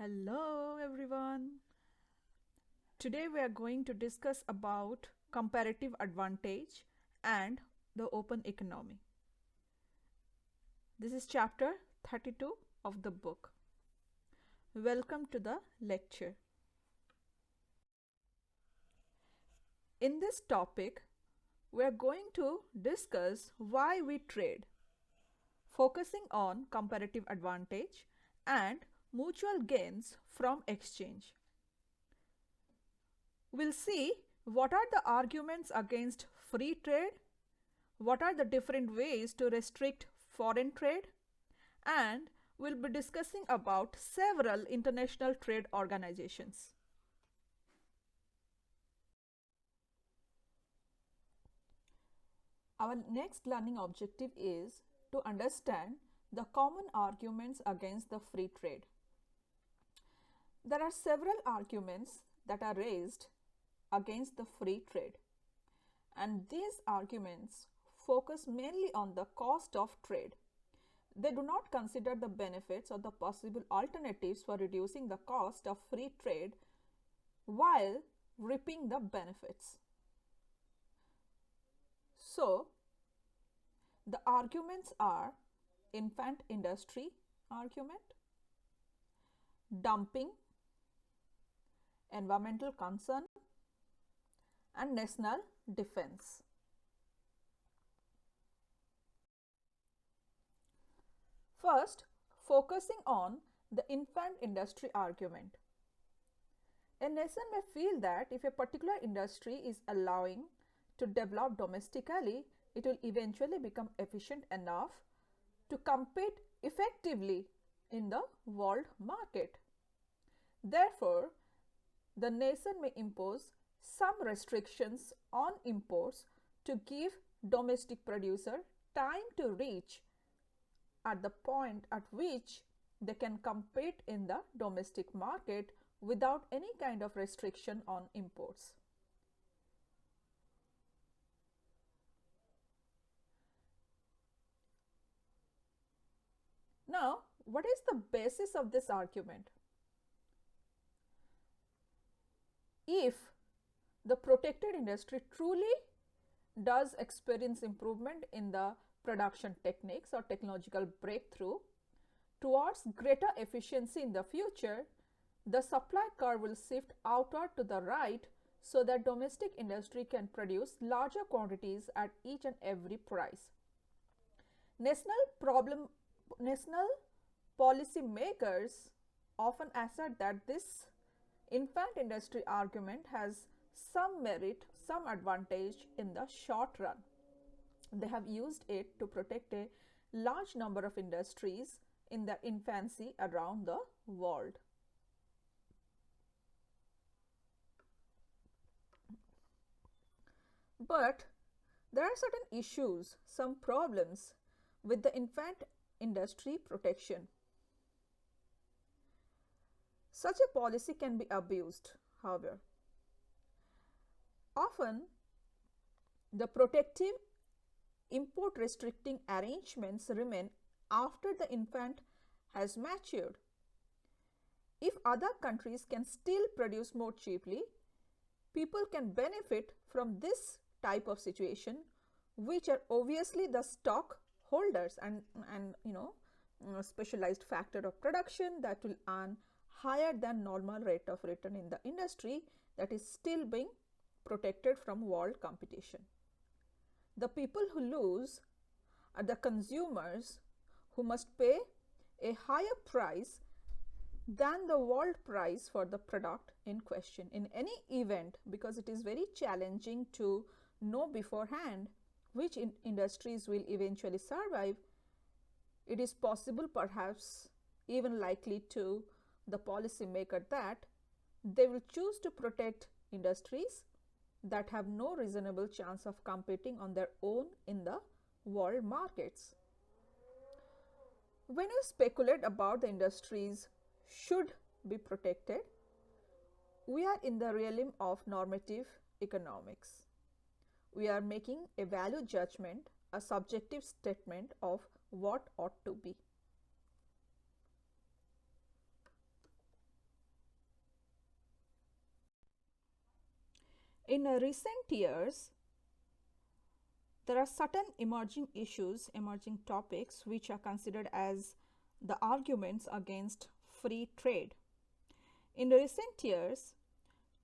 Hello everyone. Today we are going to discuss about comparative advantage and the open economy. This is chapter 32 of the book. Welcome to the lecture. In this topic, we are going to discuss why we trade, focusing on comparative advantage and mutual gains from exchange. We'll see what are the arguments against free trade, what are the different ways to restrict foreign trade, and we'll be discussing about several international trade organizations. Our next learning objective is to understand the common arguments against the free trade. There are several arguments that are raised against the free trade, and these arguments focus mainly on the cost of trade. They do not consider the benefits or the possible alternatives for reducing the cost of free trade while reaping the benefits. So, the arguments are infant industry argument, dumping, environmental concern, and national defense. First, focusing on the infant industry argument. A nation may feel that if a particular industry is allowing to develop domestically, it will eventually become efficient enough to compete effectively in the world market. Therefore, the nation may impose some restrictions on imports to give domestic producer time to reach at the point at which they can compete in the domestic market without any kind of restriction on imports. Now, what is the basis of this argument? If the protected industry truly does experience improvement in the production techniques or technological breakthrough towards greater efficiency in the future, the supply curve will shift outward to the right so that domestic industry can produce larger quantities at each and every price. National policy makers often assert that this infant industry argument has some merit, some advantage in the short run. They have used it to protect a large number of industries in their infancy around the world. But there are certain issues, some problems with the infant industry protection. Such a policy can be abused, however. Often, the protective import restricting arrangements remain after the infant has matured. If other countries can still produce more cheaply, people can benefit from this type of situation, which are obviously the stock holders and specialized factor of production that will earn higher than normal rate of return in the industry that is still being protected from world competition. The people who lose are the consumers who must pay a higher price than the world price for the product in question. In any event, because it is very challenging to know beforehand which industries will eventually survive, it is possible, perhaps even likely to the policymaker, that they will choose to protect industries that have no reasonable chance of competing on their own in the world markets. When you speculate about the industries should be protected, we are in the realm of normative economics. We are making a value judgment, a subjective statement of what ought to be. In recent years, there are certain emerging issues, emerging topics which are considered as the arguments against free trade. In recent years,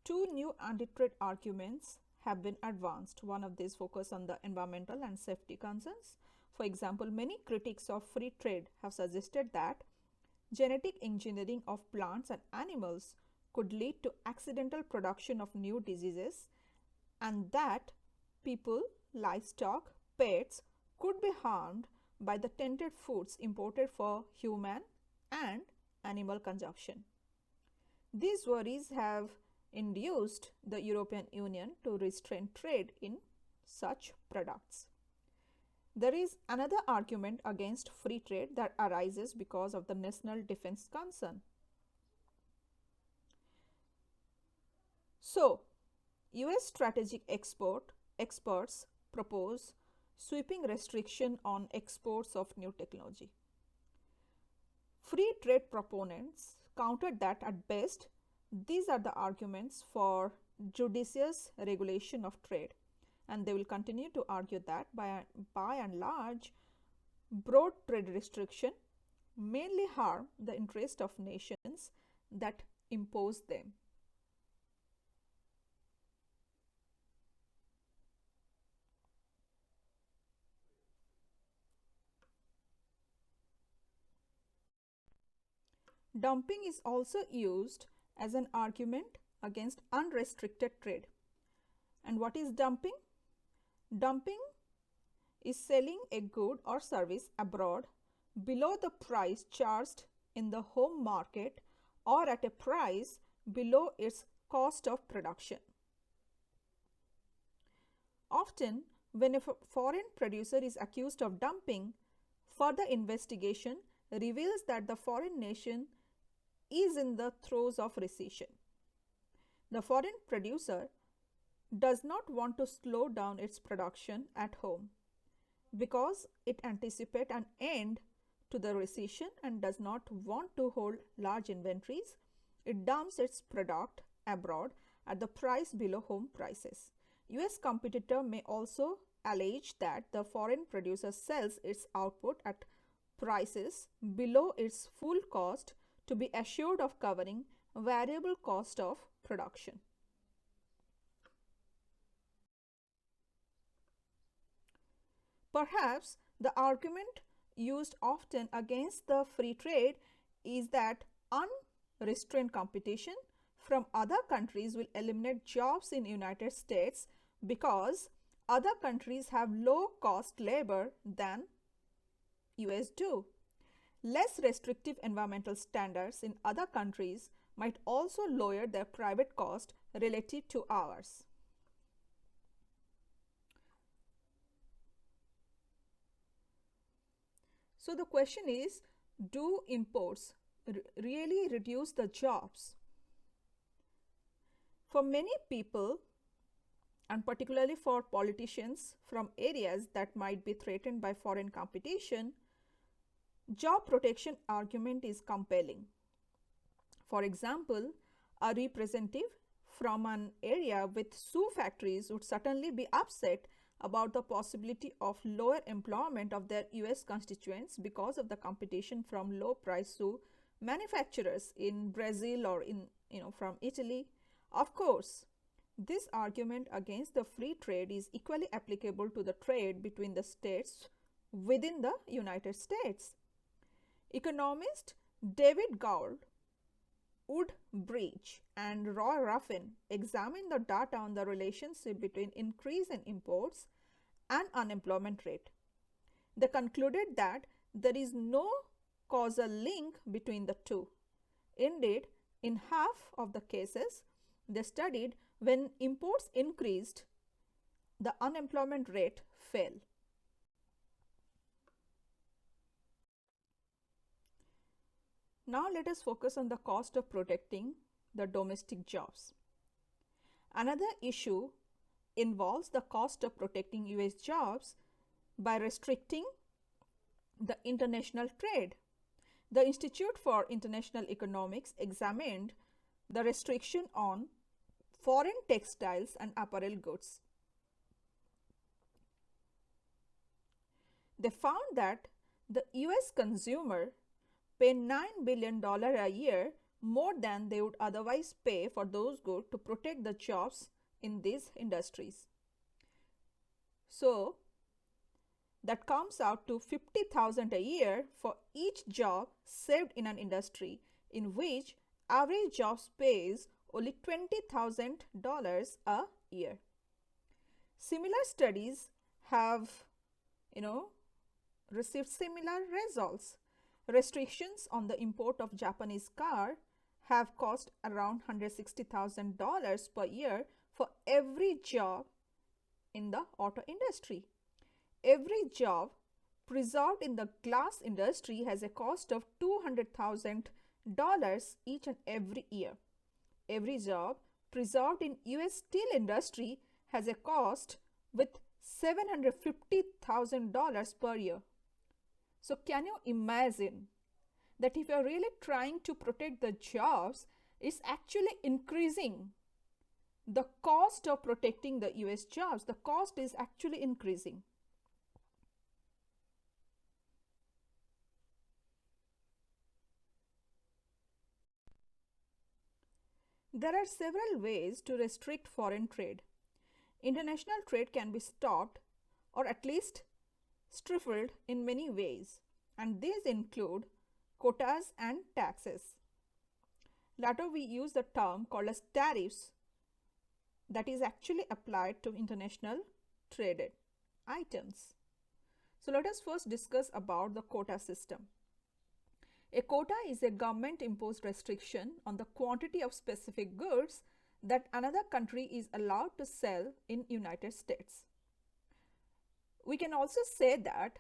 two new anti-trade arguments have been advanced. One of these focus on the environmental and safety concerns. For example, many critics of free trade have suggested that genetic engineering of plants and animals could lead to accidental production of new diseases, and that people, livestock, pets could be harmed by the tainted foods imported for human and animal consumption. These worries have induced the European Union to restrain trade in such products. There is another argument against free trade that arises because of the national defense concern. So, US strategic experts propose sweeping restriction on exports of new technology. Free trade proponents countered that at best, these are the arguments for judicious regulation of trade, and they will continue to argue that by and large, broad trade restriction mainly harm the interest of nations that impose them. Dumping is also used as an argument against unrestricted trade. And what is dumping? Dumping is selling a good or service abroad below the price charged in the home market or at a price below its cost of production. Often, when a foreign producer is accused of dumping, further investigation reveals that the foreign nation is in the throes of recession. The foreign producer does not want to slow down its production at home because it anticipates an end to the recession and does not want to hold large inventories. It dumps its product abroad at the price below home prices. US competitor may also allege that the foreign producer sells its output at prices below its full cost to be assured of covering variable cost of production. Perhaps the argument used often against the free trade is that unrestrained competition from other countries will eliminate jobs in United States because other countries have low cost labor than US do. Less restrictive environmental standards in other countries might also lower their private cost relative to ours. So the question is, do imports really reduce the jobs? For many people, and particularly for politicians from areas that might be threatened by foreign competition, job protection argument is compelling. For example, a representative from an area with shoe factories would certainly be upset about the possibility of lower employment of their US constituents because of the competition from low price shoe manufacturers in Brazil or from Italy. Of course, this argument against the free trade is equally applicable to the trade between the states within the United States. Economist David Gould, Woodbridge, and Roy Ruffin examined the data on the relationship between increase in imports and unemployment rate. They concluded that there is no causal link between the two. Indeed, in half of the cases they studied, when imports increased, the unemployment rate fell. Now let us focus on the cost of protecting the domestic jobs. Another issue involves the cost of protecting US jobs by restricting the international trade. The Institute for International Economics examined the restriction on foreign textiles and apparel goods. They found that the US consumer pay $9 billion a year more than they would otherwise pay for those goods to protect the jobs in these industries. So, that comes out to $50,000 a year for each job saved in an industry in which average job pays only $20,000 a year. Similar studies have, received similar results. Restrictions on the import of Japanese car have cost around $160,000 per year for every job in the auto industry. Every job preserved in the glass industry has a cost of $200,000 each and every year. Every job preserved in US steel industry has a cost with $750,000 per year. So can you imagine that if you are really trying to protect the jobs, it's actually increasing the cost of protecting the US jobs. The cost is actually increasing. There are several ways to restrict foreign trade. International trade can be stopped or at least stifled in many ways, and these include quotas and taxes. Later we use the term called as tariffs that is actually applied to international traded items. So let us first discuss about the quota system. A quota is a government imposed restriction on the quantity of specific goods that another country is allowed to sell in United States. We can also say that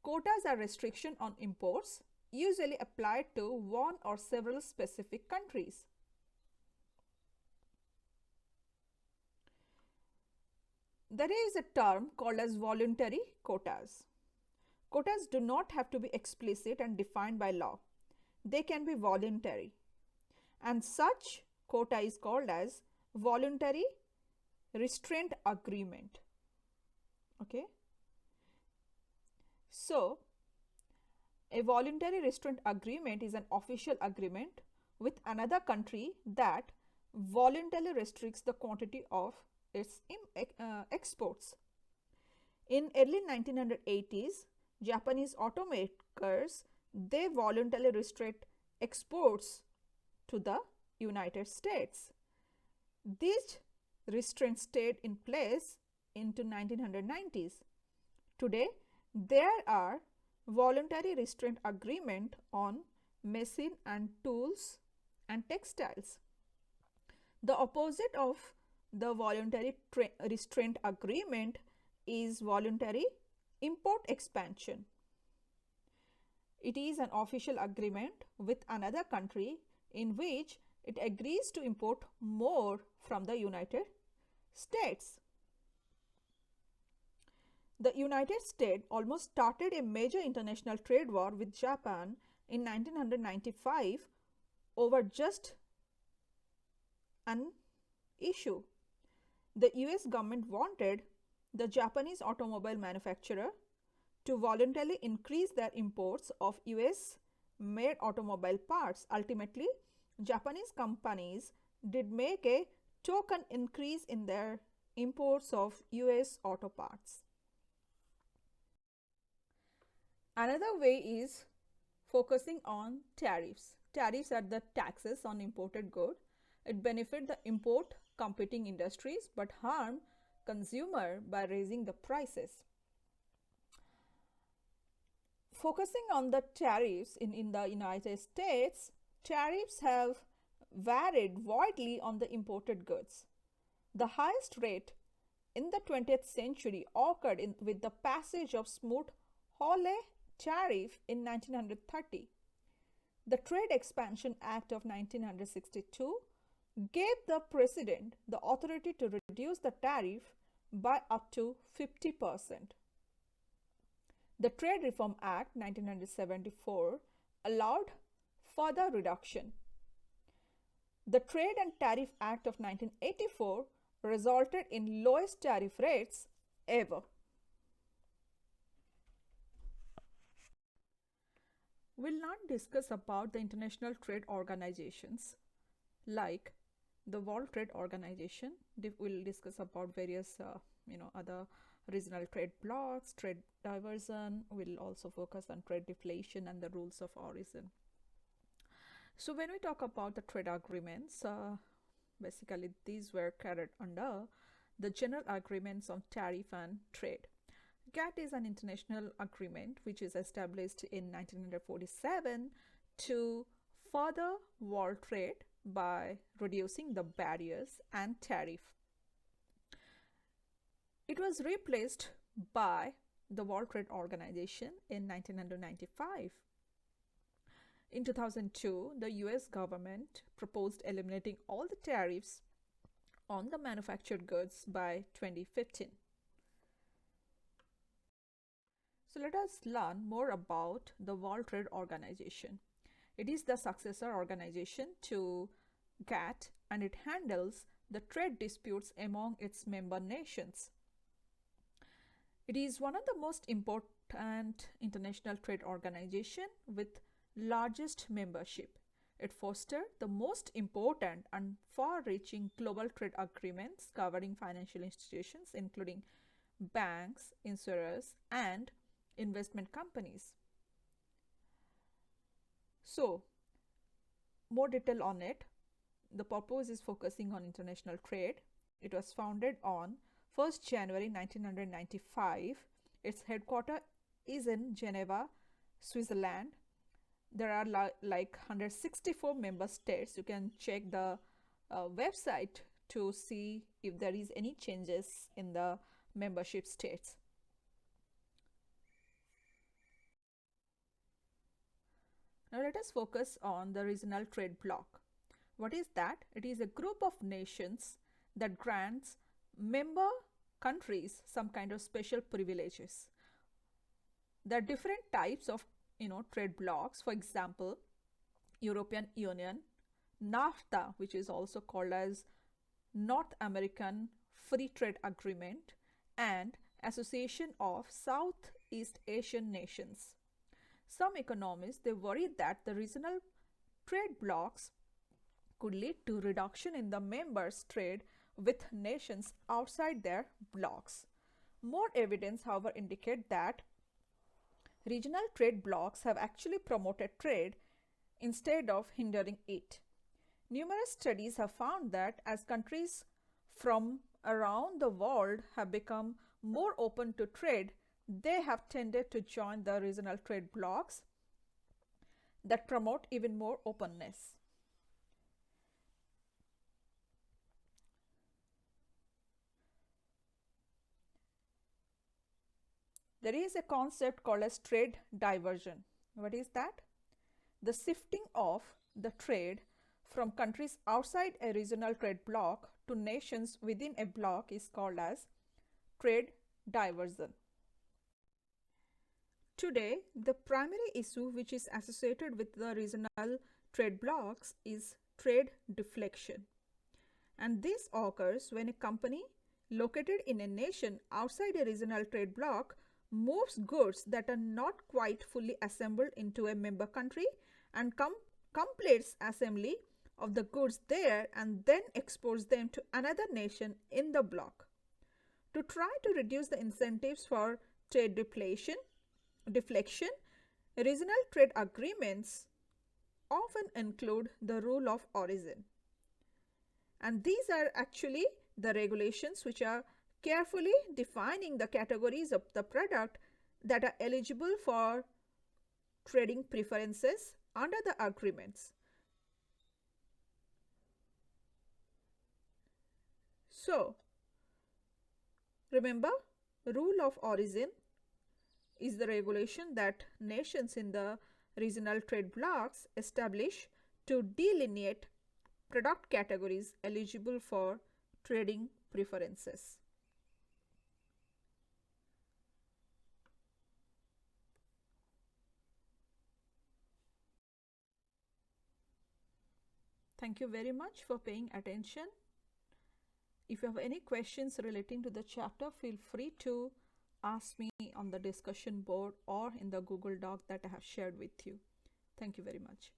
quotas are restriction on imports usually applied to one or several specific countries. There is a term called as voluntary quotas. Quotas do not have to be explicit and defined by law. They can be voluntary, and such quota is called as voluntary restraint agreement. Okay. So, a voluntary restraint agreement is an official agreement with another country that voluntarily restricts the quantity of its exports. In early 1980s, Japanese automakers, they voluntarily restrict exports to the United States. These restraints stayed in place into 1990s. Today, there are voluntary restraint agreement on machine and tools and textiles. The opposite of the voluntary restraint agreement is voluntary import expansion. It is an official agreement with another country in which it agrees to import more from the United States. The United States almost started a major international trade war with Japan in 1995 over just an issue. The US government wanted the Japanese automobile manufacturer to voluntarily increase their imports of US made automobile parts. Ultimately, Japanese companies did make a token increase in their imports of US auto parts. Another way is focusing on tariffs. Tariffs are the taxes on imported goods. It benefits the import competing industries but harm consumer by raising the prices. Focusing on the tariffs in the United States, tariffs have varied widely on the imported goods. The highest rate in the 20th century occurred with the passage of Smoot-Hawley tariff in 1930. The Trade Expansion Act of 1962 gave the president the authority to reduce the tariff by up to 50%. The Trade Reform Act 1974 allowed further reduction. The Trade and Tariff Act of 1984 resulted in lowest tariff rates ever. We'll not discuss about the international trade organizations like the World Trade Organization. We'll discuss about various other regional trade blocs, trade diversion. We'll also focus on trade deflation and the rules of origin. So when we talk about the trade agreements, basically these were carried under the General Agreements on Tariff and Trade. GATT is an international agreement which is established in 1947 to further world trade by reducing the barriers and tariff. It was replaced by the World Trade Organization in 1995. In 2002, the US government proposed eliminating all the tariffs on the manufactured goods by 2015. So let us learn more about the World Trade Organization. It is the successor organization to GATT and it handles the trade disputes among its member nations. It is one of the most important international trade organization with largest membership. It fosters the most important and far-reaching global trade agreements covering financial institutions including banks, insurers and investment companies. So, more detail on it. The purpose is focusing on international trade. It was founded on 1st January 1995. Its headquarters is in Geneva, Switzerland. There are like 164 member states. You can check the website to see if there is any changes in the membership states. Now let us focus on the regional trade bloc. What is that? It is a group of nations that grants member countries some kind of special privileges. There are different types of trade blocs. For example, European Union, NAFTA, which is also called as North American Free Trade Agreement, and Association of Southeast Asian Nations. Some economists, they worry that the regional trade blocs could lead to reduction in the members' trade with nations outside their blocs. More evidence, however, indicate that regional trade blocs have actually promoted trade instead of hindering it. Numerous studies have found that as countries from around the world have become more open to trade, they have tended to join the regional trade blocs that promote even more openness. There is a concept called as trade diversion. What is that? The shifting of the trade from countries outside a regional trade bloc to nations within a bloc is called as trade diversion. Today, the primary issue which is associated with the regional trade blocs is trade deflection. And this occurs when a company located in a nation outside a regional trade bloc moves goods that are not quite fully assembled into a member country and completes assembly of the goods there and then exports them to another nation in the bloc. To try to reduce the incentives for trade deflection, regional trade agreements often include the rule of origin. And these are actually the regulations which are carefully defining the categories of the product that are eligible for trading preferences under the agreements. So, remember, rule of origin is the regulation that nations in the regional trade blocs establish to delineate product categories eligible for trading preferences. Thank you very much for paying attention. If you have any questions relating to the chapter, feel free to ask me on the discussion board or in the Google Doc that I have shared with you. Thank you very much.